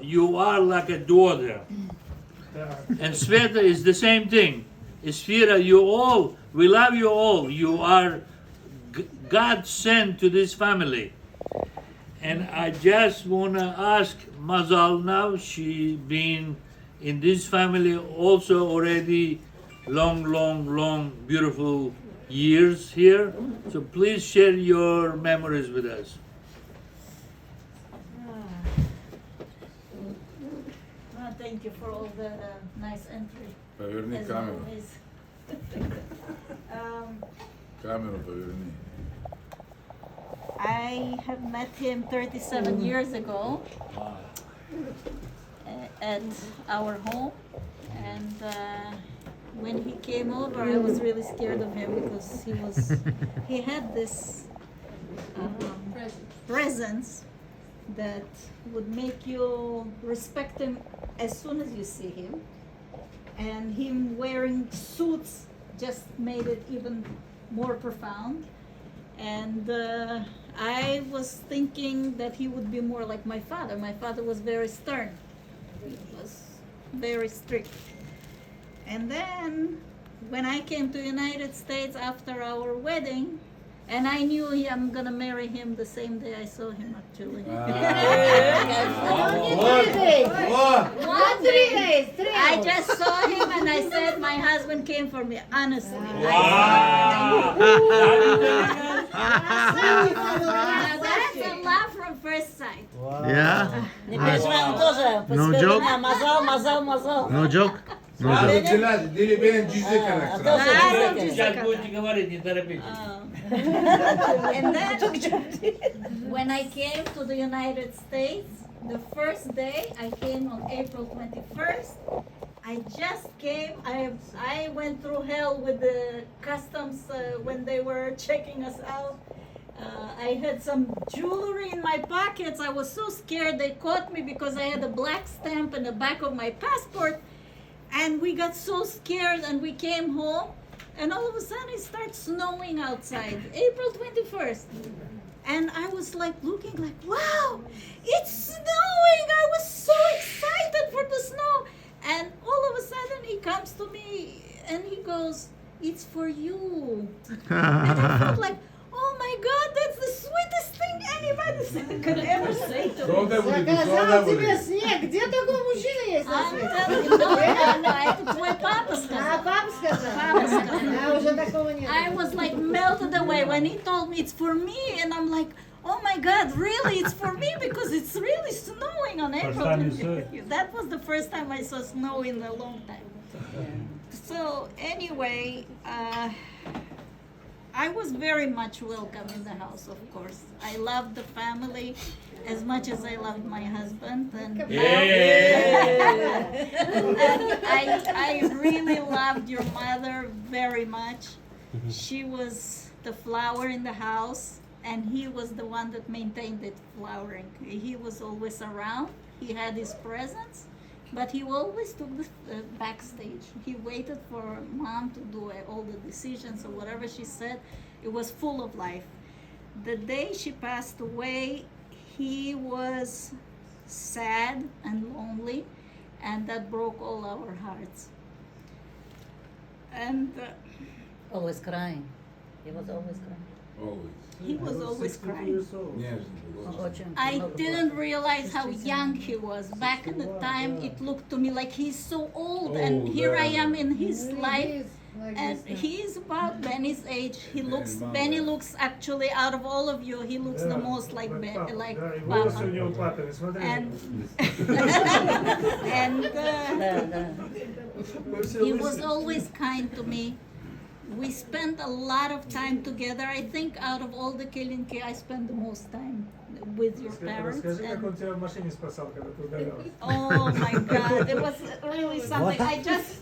you are like a daughter. And Sveta is the same thing. Sphera, we love you all. You are God sent to this family. And I just want to ask Mazal now, she been in this family also already long, beautiful years here. So please share your memories with us. Thank you for all the nice entry. Поверни As камеру. always. Камеру поверни. I have met him 37 years ago at our home, and when he came over, I was really scared of him because he had this presence that would make you respect him as soon as you see him, and him wearing suits just made it even more profound. And I was thinking that he would be more like my father. My father was very stern. He was very strict. And then when I came to United States after our wedding, and I knew I'm gonna marry him the same day I saw him actually. One day, I just saw him and I said my husband came for me, honestly. Now that's a love from first sight. Yeah? Не переживай, он тоже No joke? мазал. No joke? No joke. Дили бен джизе карактер. Сейчас будете говорить, не торопитесь. And then when I came to the United States, the first day I came on April 21st. I just came. I went through hell with the customs when they were checking us out. I had some jewelry in my pockets. I was so scared. They caught me because I had a black stamp in the back of my passport. And we got so scared and we came home. And all of a sudden it starts snowing outside. April 21st. And I was like looking like, wow, it's snowing. I was so excited for the snow. And all of a sudden he comes to me and he goes, it's for you. And I felt like, oh my God, that's the sweetest thing anybody could ever say to me. Заказал тебе снег. Где такой мужчина есть на I'm свете? telling you, no, это твой папа сказал. Папа сказал? Папа сказал. Уже такого нет. I was like melted away when he told me it's for me, and I'm like, oh my God, really? It's for me because it's really snowing on April. time you saw it. That was the first time I saw snow in a long time. So anyway, I was very much welcome in the house, of course. I loved the family as much as I loved my husband, and I really loved your mother very much. She was the flower in the house, and he was the one that maintained it flowering. He was always around. He had his presence, but he always took the backstage. He waited for mom to do all the decisions or whatever she said. It was full of life. The day she passed away, he was sad and lonely, and that broke all our hearts. And Always crying. He was always crying. he was always crying. Нежный. Очень. I didn't realize how young he was. Back in the time, it looked to me like he's so old, and here I am in his life, and he's about Benny's age. Benny looks actually, out of all of you, he looks the most like like Papa. And he was always kind to me. We spent a lot of time together. I think out of all the Kelinki, I spent the most time with your parents. Расскажи, как And- он тебя в машине спасал, когда ты ударилась. oh my God, it was really something. I just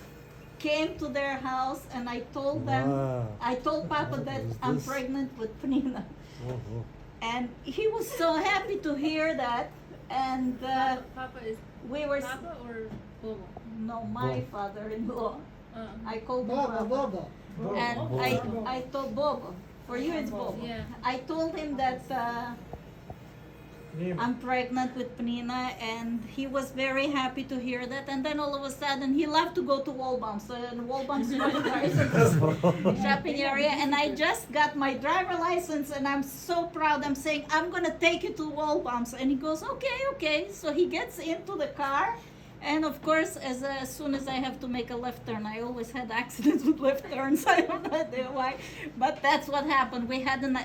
came to their house and I told them, I told Papa that I'm pregnant with Pnina. And he was so happy to hear that. And Papa is we were, Papa or Bobo? no, my father-in-law. I called him Боба, Papa. Боба. And I told Bobo, for you it's Bobo. Yeah. I told him that I'm pregnant with Pnina, and he was very happy to hear that. And then all of a sudden, he loved to go to Walbaum's, and Walbaum's is shopping area. And I just got my driver license, and I'm so proud. I'm saying, I'm gonna take you to Walbaum's, and he goes, okay. So he gets into the car. And of course, as soon as I have to make a left turn, I always had accidents with left turns. I don't know why, but that's what happened. We had an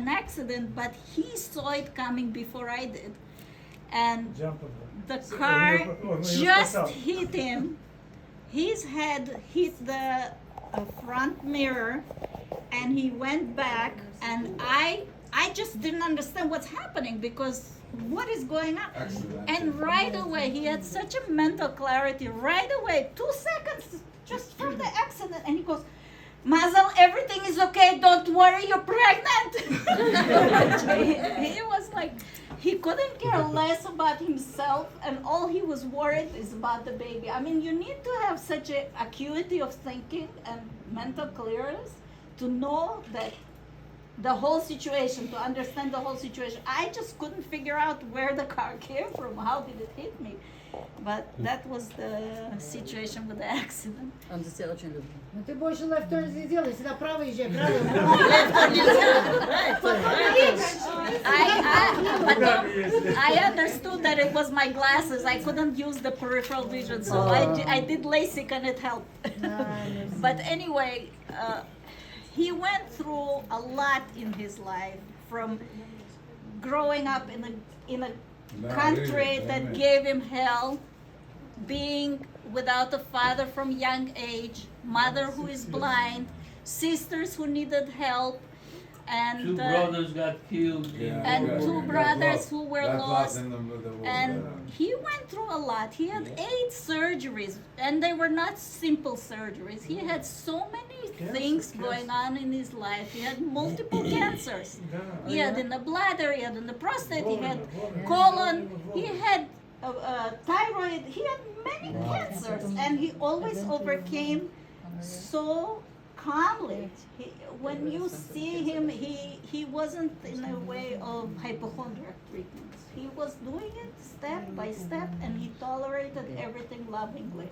accident, but he saw it coming before I did, and Jump on the So, car он его just спасал. hit him. His head hit the front mirror, and he went back. And I just didn't understand what's happening, because what is going on? Accident. And right away, he had such a mental clarity. Right away, 2 seconds just from the accident, and he goes, Mazel, everything is okay. Don't worry, you're pregnant. he was like, he couldn't care less about himself, and all he was worried is about the baby. I mean, you need to have such a acuity of thinking and mental clearness to know that the whole situation, to understand the whole situation. I just couldn't figure out where the car came from. How did it hit me? But that was the situation with the accident. Он за себя очень любит. Ну ты больше left turn не делай, всегда право езжай, право. I understood that it was my glasses. I couldn't use the peripheral vision, so I did LASIK and it helped. But anyway, he went through a lot in his life, from growing up in a country that gave him hell, being without a father from young age, mother who is blind, sisters who needed help, and Two brothers got killed. and Yeah, two got brothers lost. who were Got lost. in the war. And he went through a lot. He had 8 surgeries, and they were not simple surgeries. He had so many things going on in his life. He had multiple cancers. Да. He had in the bladder, he had in the prostate, he had colon, he had thyroid, he had many cancers, and he always overcame so calmly. When you see him, he wasn't in a way of hypochondriac treatments. He was doing it step by step, and he tolerated everything lovingly.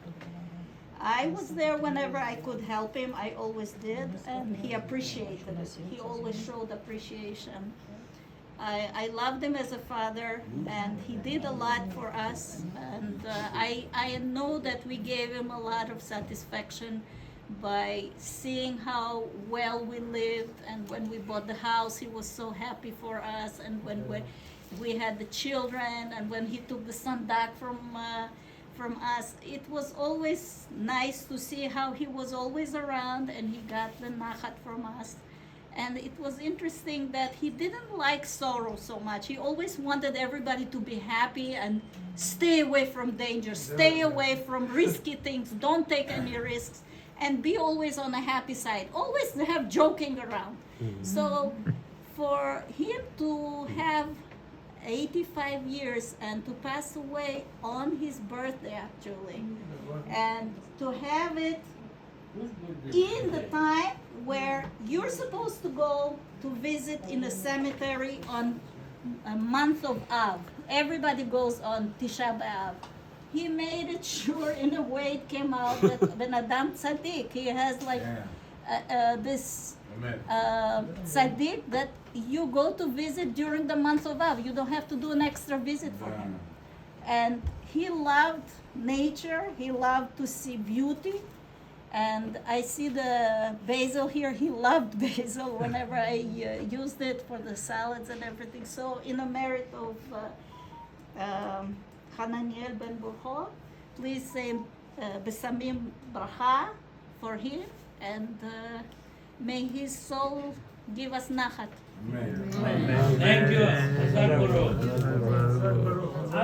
I was there whenever I could help him. I always did, and he appreciated it. He always showed appreciation. I loved him as a father, and he did a lot for us. And I know that we gave him a lot of satisfaction by seeing how well we lived. And when we bought the house, he was so happy for us. And when we had the children, and when he took the son back from us, it was always nice to see how he was always around, and he got the nachat from us. And it was interesting that he didn't like sorrow so much. He always wanted everybody to be happy and stay away from danger, stay away from risky things, don't take any risks, and be always on the happy side, always have joking around. So for him to have 85 years and to pass away on his birthday, actually, and to have it in the time where you're supposed to go to visit in a cemetery on a month of Av. Everybody goes on Tisha B'Av. He made it sure, in a way, it came out that Ben Adam Tzaddik, he has like this Amen. tzaddik that you go to visit during the month of Av. You don't have to do an extra visit for him. And he loved nature. He loved to see beauty. And I see the basil here. He loved basil whenever I used it for the salads and everything. So in a merit of Hananiel Ben Burho, please say Besamim Bracha for him. And may his soul give us nachat. Amen. Thank you. Chazak Baruch.